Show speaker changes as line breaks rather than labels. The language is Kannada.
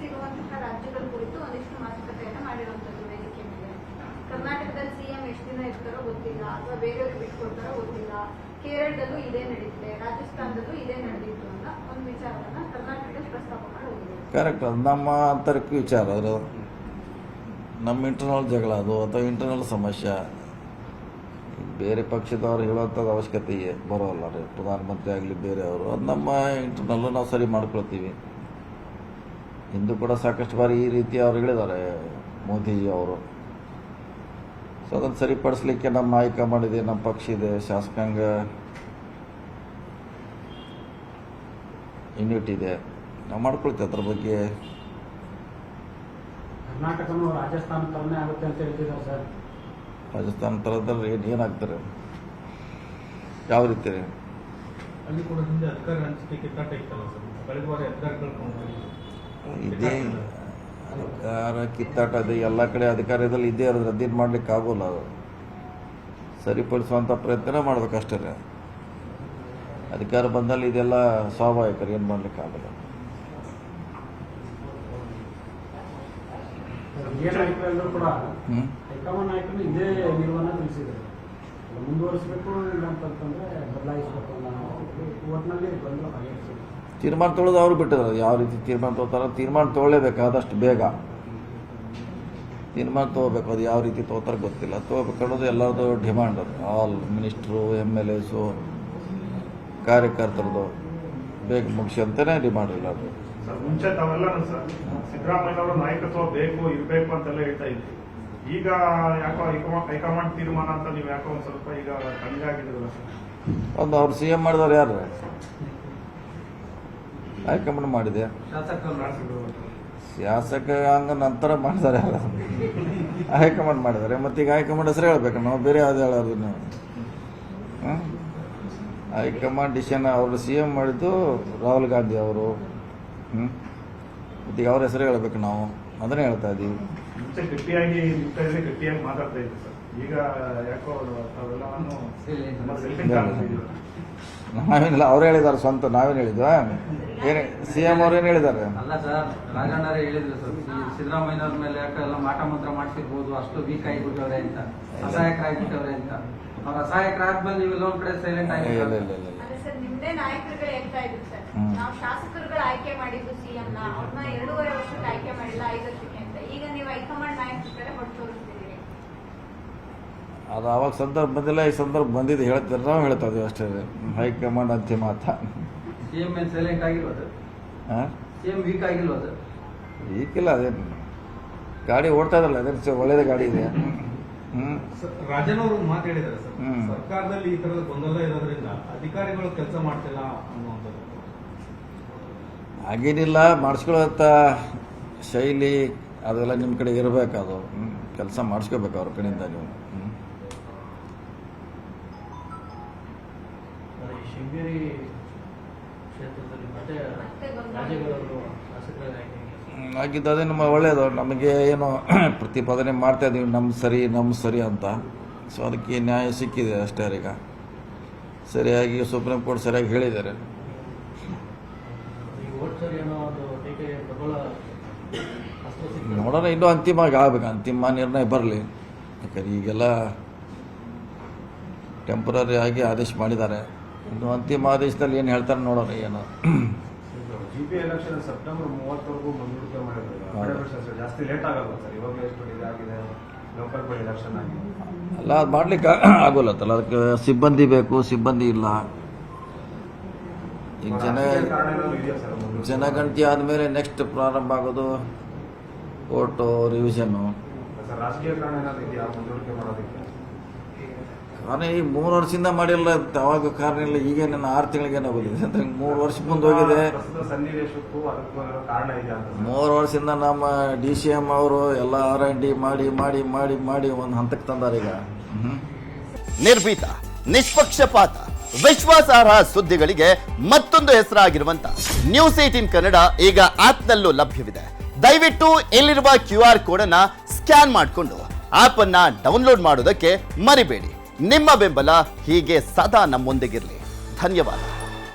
ಇರುವಂತಹ ರಾಜ್ಯಗಳ ಕುರಿತು ಒಂದಿಷ್ಟು ಮಾತುಕತೆಯನ್ನು ಮಾಡಿರುವಂತದ್ದು ವೇದಿಕೆ ಮೇಲೆ. ಕರ್ನಾಟಕದಲ್ಲಿ ಸಿಎಂ ಎಷ್ಟು ದಿನ ಇರ್ತಾರೋ ಗೊತ್ತಿಲ್ಲ, ಅಥವಾ ಬೇರೆಯವ್ರಿಗೆ ಬಿಟ್ಕೊಡ್ತಾರೋ ಗೊತ್ತಿಲ್ಲ. ಕೇರಳದಲ್ಲೂ ಇದೇ ನಡೀತಿದೆ, ರಾಜಸ್ಥಾನದಲ್ಲೂ ಇದೇ ನಡೆದಿತ್ತು ಅಂತ ಒಂದು ವಿಚಾರವನ್ನ ಕರ್ನಾಟಕದಲ್ಲಿ ಪ್ರಸ್ತಾಪ ಮಾಡಿ ಹೋಗಿದೆ.
ಕರೆಕ್ಟ್. ಅದು ನಮ್ಮ ಆಂತರಿಕ ವಿಚಾರ, ಅದು ನಮ್ಮ ಇಂಟರ್ನಲ್ ಜಗಳ ಅದು ಅಥವಾ ಇಂಟರ್ನಲ್ ಸಮಸ್ಯೆ. ಬೇರೆ ಪಕ್ಷದವ್ರು ಹೇಳೋಂಥದ್ದು ಅವಶ್ಯಕತೆ ಬರೋಲ್ಲ ರೀ, ಪ್ರಧಾನಮಂತ್ರಿ ಆಗಲಿ ಬೇರೆಯವರು. ಅದು ನಮ್ಮ ಇಂಟರ್ನಲ್ಲು ನಾವು ಸರಿ ಮಾಡ್ಕೊಳ್ತೀವಿ. ಹಿಂದೂ ಕೂಡ ಸಾಕಷ್ಟು ಬಾರಿ ಈ ರೀತಿ ಅವ್ರು ಹೇಳಿದ್ದಾರೆ ಮೋದಿಜಿ ಅವರು. ಸೊ ಅದನ್ನು ಸರಿಪಡಿಸ್ಲಿಕ್ಕೆ ನಮ್ಮ ಹೈಕಮಾಂಡ್ ಇದೆ, ನಮ್ಮ ಪಕ್ಷ ಇದೆ, ಶಾಸಕಾಂಗ ಯೂನಿಟ್ ಇದೆ, ನಾವು ಮಾಡ್ಕೊಳ್ತೀವಿ ಅದ್ರ ಬಗ್ಗೆ.
ಕರ್ನಾಟಕನೂ ರಾಜಸ್ಥಾನ ಥರನೇ ಆಗುತ್ತೆ ಅಂತ ಹೇಳ್ತಿದ್ದಾರೆ ಸರ್.
ರಾಜಸ್ಥಾನ ಥರದಲ್ಲಿ ಏನಾಗ್ತಾರೆ, ಯಾವ ರೀತಿ
ಅಲ್ಲಿ ಕೂಡ ಹಿಂದೆ ಅಧಿಕಾರ ಹಂಚಿಕೆ ಕಿತ್ತಾಟ ಇತ್ತಲ್ಲ ಸರ್, ಕಳೆದ ಬಾರಿ ಅಧಿಕಾರ ಕಳ್ಕೊಂಡು
ಇದೇ ಅಧಿಕಾರ ಕಿತ್ತಾಟ ಇದೆ, ಎಲ್ಲ ಕಡೆ ಅಧಿಕಾರದಲ್ಲಿ ಇದೇ ಇರೋದು, ಅದೇನು ಮಾಡ್ಲಿಕ್ಕೆ ಆಗೋಲ್ಲ. ಅದು ಸರಿಪಡಿಸುವಂಥ ಪ್ರಯತ್ನ ಮಾಡ್ಬೇಕಷ್ಟೇ. ಅಧಿಕಾರ ಬಂದಲ್ಲಿ ಇದೆಲ್ಲ ಸ್ವಾಭಾವಿಕ, ಏನು ಮಾಡ್ಲಿಕ್ಕೆ ಆಗಲ್ಲ.
ನಾಯಕರೆಲ್ಲರೂ ಕೂಡ ಹೈಕಮಾಂಡ್ ನಾಯಕರು ಇದೇ ನಿಲುವನ್ನ ತಿಳಿಸಿದ್ದಾರೆ. ಮುಂದುವರಿಸಬೇಕು, ಇಲ್ಲ ಅಂತಂದ್ರೆ ಬದಲಾಯಿಸಬೇಕು ಅನ್ನೋ ಒಟ್ಟಿನಲ್ಲಿ ಬಂದು
ತೀರ್ಮಾನ ತೊಗೊಳ್ಳೋದು ಅವರು ಬಿಟ್ಟಿದ್ದಾರೆ. ಯಾವ ರೀತಿ ತೀರ್ಮಾನ ತೊಗೋತಾರೋ ತೀರ್ಮಾನ ತೊಗೊಳ್ಳೇಬೇಕು, ಆದಷ್ಟು ಬೇಗ ತೀರ್ಮಾನ ತೊಗೋಬೇಕು. ಅದು ಯಾವ ರೀತಿ ತೊಗೋತಾರೋ ಗೊತ್ತಿಲ್ಲ, ತೊಗೋಬೇಕು ಅನ್ನೋದು ಎಲ್ಲರದು ಡಿಮಾಂಡ್. ಅದು ಆಲ್ ಮಿನಿಸ್ಟ್ರು, MLAs, ಕಾರ್ಯಕರ್ತರದು ಬೇಗ ಮುಗಿಸಿ ಅಂತಲೇ ಡಿಮಾಂಡ್ ಇಲ್ಲ. ಅದು
ಮುಂಚೆ ತಾವೆಲ್ಲ ಸಿದ್ದರಾಮಯ್ಯ ಅವರ ನಾಯಕತ್ವ ಬೇಕು ಇರಬೇಕು ಅಂತೆಲ್ಲ ಹೇಳ್ತಾ ಇದ್ವಿ. ಈಗ ಯಾಕೋ ಹೈಕಮಾಂಡ್ ತೀರ್ಮಾನ ಅಂತ ನೀವು ಯಾಕೋ ಒಂದ್ ಸ್ವಲ್ಪ ಈಗ ಕಣ್ಗಾಗಿದ್ದೀರಲ್ಲ ಸರ್?
ಒಂದು ಅವ್ರು CM ಮಾಡಿದವ್ರು ಯಾರು? ಹೈಕಮಾಂಡ್ ಮಾಡಿದೆ, ಶಾಸಕಾಂಗ ನಂತರ ಮಾಡಿದಾರೆ, ಯಾರು ಹೈಕಮಾಂಡ್ ಮಾಡಿದ್ದಾರೆ. ಮತ್ತೀಗ ಹೈಕಮಾಂಡ್ ಹೆಸರು ಹೇಳ್ಬೇಕು, ನಾವು ಬೇರೆ ಯಾವ್ದು ಹೇಳೋದು ನೀವು? ಹೈಕಮಾಂಡ್ ಡಿಸಿಷನ್ ಅವರು CM ಮಾಡಿದ್ದು ರಾಹುಲ್ ಗಾಂಧಿ ಅವರು. ಮತ್ತೀಗ ಅವ್ರ ಹೆಸರು ಹೇಳ್ಬೇಕು, ನಾವು ಅದನ್ನೇ ಹೇಳ್ತಾ ಇದ್ದೀವಿ.
ಮುಂಚೆ ಗಟ್ಟಿಯಾಗಿ ಗಟ್ಟಿಯಾಗಿ ಮಾತಾಡ್ತಾ ಇದ್ವಿ ಸರ್, ಈಗ ಯಾಕೋ ತಾವೆಲ್ಲವನ್ನು
ನಾವೇನಿಲ್ಲ, ಅವ್ರು ಹೇಳಿದ್ದಾರೆ ಸ್ವಂತ, ನಾವೇನು ಹೇಳಿದ್ವಾ? ಏನು CM ಅವ್ರು ಏನು ಹೇಳಿದ್ದಾರೆ?
ಅಲ್ಲ ಸರ್, ರಾಜಣ್ಣರೇ ಹೇಳಿದ್ರು ಸರ್, ಸಿದ್ದರಾಮಯ್ಯನವ್ರ ಮೇಲೆ ಯಾಕೆಲ್ಲ ಮಾಟ ಮಂತ್ರ ಮಾಡಿಸಿರ್ಬೋದು, ಅಷ್ಟು ವೀಕ್ ಆಗಿಬಿಟ್ಟವ್ರೆ ಅಂತ, ಅಸಹಾಯಕರಾಗ್ಬಿಟ್ಟವ್ರೆ ಅಂತ. ಅವ್ರ ಅಸಹಾಯಕರಾದ್ಮೇಲೆ ನೀವು ಎಲ್ಲೊಂದ್ ಕಡೆ ಸೈಲೆಂಟ್ ಆಗಿಲ್ಲ.
ಸರ್, ನಿಮ್ದೇ ನಾಯಕರುಗಳು ಹೇಳ್ತಾ ಇದ್ರು ಸರ್, ನಾವು ಶಾಸಕರುಗಳು ಆಯ್ಕೆ ಮಾಡಿದ್ದು CM ನ, ಅವ್ರನ್ನ 2.5 ವರ್ಷಕ್ಕೆ ಆಯ್ಕೆ ಮಾಡಿಲ್ಲ, 5 ವರ್ಷಕ್ಕೆ ಅಂತ. ಈಗ ನೀವು ಹೈಕಮಾಂಡ್ ನಾಯಕರ ಹೊಟ್ಟು ತೋರಿಸ್ತಿದ್ದೀರಿ.
ಅದು ಅವಾಗ ಸಂದರ್ಭ ಬಂದಿಲ್ಲ, ಈ ಸಂದರ್ಭ ಬಂದಿದ್ದು ಹೇಳ್ತಾರೆ, ನಾವು ಹೇಳ್ತಾ ಇದೀವಿ ಅಷ್ಟೇ. ಹೈಕಮಾಂಡ್ ಅಂತಿಮ ಮಾತ.
CM ಸೈಲೆಂಟ್ ಆಗಿಲ್ವದು? CM ವೀಕ್ ಆಗಿಲ್ವದು?
ಈಗಿಲ್ಲ, ಅದೇನು ಗಾಡಿ ಓಡ್ತಾ ಇದ್ರಲ್ಲ, ಅದೇನು ಒಳ್ಳೇದೇ ಗಾಡಿ ಇದೆ.
ರಾಜನ್ ಅವರು ಮಾತು ಹೇಳಿದ್ದಾರೆ ಸರ್, ಸರ್ಕಾರದಲ್ಲಿ ಈ ತರದ ಗೊಂದಲ ಇರೋದ್ರಿಂದ ಅಧಿಕಾರಿಗಳು ಕೆಲಸ ಮಾಡ್ತಿಲ್ಲ ಅನ್ನುವಂಥದ್ದು.
ಹಾಗೇನಿಲ್ಲ, ಮಾಡಿಸ್ಕೊಳ್ಳೋಂಥ ಶೈಲಿ ಅದೆಲ್ಲ ನಿಮ್ಮ ಕಡೆ ಇರಬೇಕು. ಅದು ಕೆಲಸ ಮಾಡಿಸ್ಕೋಬೇಕು ಅವ್ರ ಕಡೆಯಿಂದ ನೀವು.
ಶೃಂಗೇರಿ ಕ್ಷೇತ್ರದಲ್ಲಿ ಮತ್ತೆ ರಾಜ್ಯಗಳು
ಆಗಿದ್ದು ಅದೇ ನಮ್ಮ ಒಳ್ಳೆಯದು. ನಮಗೆ ಏನು ಪ್ರತಿಪಾದನೆ ಮಾಡ್ತಾ ಇದ್ದೀವಿ, ನಮ್ಮ ಸರಿ ಅಂತ. ಸೊ ಅದಕ್ಕೆ ನ್ಯಾಯ ಸಿಕ್ಕಿದೆ ಅಷ್ಟೇ. ಈಗ ಸರಿಯಾಗಿ ಸುಪ್ರೀಂ ಕೋರ್ಟ್ ಸರಿಯಾಗಿ ಹೇಳಿದ್ದಾರೆ. ನೋಡೋಣ, ಇನ್ನೂ ಅಂತಿಮವಾಗಿ ಆಗ್ಬೇಕು, ಅಂತಿಮ ನಿರ್ಣಯ ಬರಲಿ. ಯಾಕಂದ್ರೆ ಈಗೆಲ್ಲ ಟೆಂಪರರಿ ಆಗಿ ಆದೇಶ ಮಾಡಿದ್ದಾರೆ. ಇನ್ನು ಅಂತಿಮ ಆದೇಶದಲ್ಲಿ ಏನು ಹೇಳ್ತಾರೆ ನೋಡೋಣ. ಏನು
GP ಎಲೆಕ್ಷನ್ ಸೆಪ್ಟೆಂಬರ್ 30 ಮುಂದೂಡಿಕೆ ಮಾಡಿದ್ದಾರೆ, ಜಾಸ್ತಿ ಲೇಟ್ ಆಗಲ್ಲ ಸರ್? ಇವಾಗ ಎಷ್ಟು ಇದಾಗಿದೆ, ಲೋಕಲ್ ಬಾಡಿ ಎಲೆಕ್ಷನ್ ಆಗಿದೆ
ಅಲ್ಲ, ಅದು ಮಾಡ್ಲಿಕ್ಕೆ ಆಗೋಲ್ಲತ್ತಲ್ಲ. ಅದಕ್ಕೆ ಸಿಬ್ಬಂದಿ ಬೇಕು, ಸಿಬ್ಬಂದಿ ಇಲ್ಲ. ಈಗ ಜನಗಣತಿ ಆದಮೇಲೆ ನೆಕ್ಸ್ಟ್ ಪ್ರಾರಂಭ ಆಗೋದು ಕೋರ್ಟು ರಿವಿಷನ್ನು.
ರಾಜಕೀಯ ಕಾರಣ ಏನಾದ್ರು ಇದೆಯಾ ಮುಂದೂಡಿಕೆ ಮಾಡೋದಕ್ಕೆ?
ಕಾರಣ ಈ 3 ವರ್ಷದಿಂದ ಮಾಡಿಲ್ಲ, ಅವಾಗ ಕಾರಣ ಇಲ್ಲ. ಈಗೇನು 6 ತಿಂಗಳಿಗೇನೋ ಹೋಗಿದೆ, 3 ವರ್ಷ ಮುಂದೆ ಹೋಗಿದೆ.
ಸನ್ನಿವೇಶಕ್ಕೂ ಅದಕ್ಕೂ ಕಾರಣ ಇದೆ ಅಂತ
3 ವರ್ಷದಿಂದ ನಮ್ಮ DCM ಅವರು ಎಲ್ಲ R&D ಮಾಡಿ ಮಾಡಿ ಮಾಡಿ ಮಾಡಿ ಒಂದು ಹಂತಕ್ಕೆ ತಂದಾರೆ. ಈಗ
ನಿರ್ಭೀತ, ನಿಷ್ಪಕ್ಷಪಾತ, ವಿಶ್ವಾಸಾರ್ಹ ಸುದ್ದಿಗಳಿಗೆ ಮತ್ತೊಂದು ಹೆಸರಾಗಿರುವಂತ ನ್ಯೂಸ್ 18 ಕನ್ನಡ ಈಗ ಆಪ್ನಲ್ಲೂ ಲಭ್ಯವಿದೆ. ದಯವಿಟ್ಟು ಇಲ್ಲಿರುವ QR ಕೋಡ್ ಅನ್ನ ಸ್ಕ್ಯಾನ್ ಮಾಡಿಕೊಂಡು ಆಪ್ ಅನ್ನ ಡೌನ್ಲೋಡ್ ಮಾಡೋದಕ್ಕೆ ಮರಿಬೇಡಿ. ನಿಮ್ಮ ಬೆಂಬಲ ಹೀಗೆ ಸದಾ ನಮ್ಮೊಂದಿಗಿರಲಿ. ಧನ್ಯವಾದ.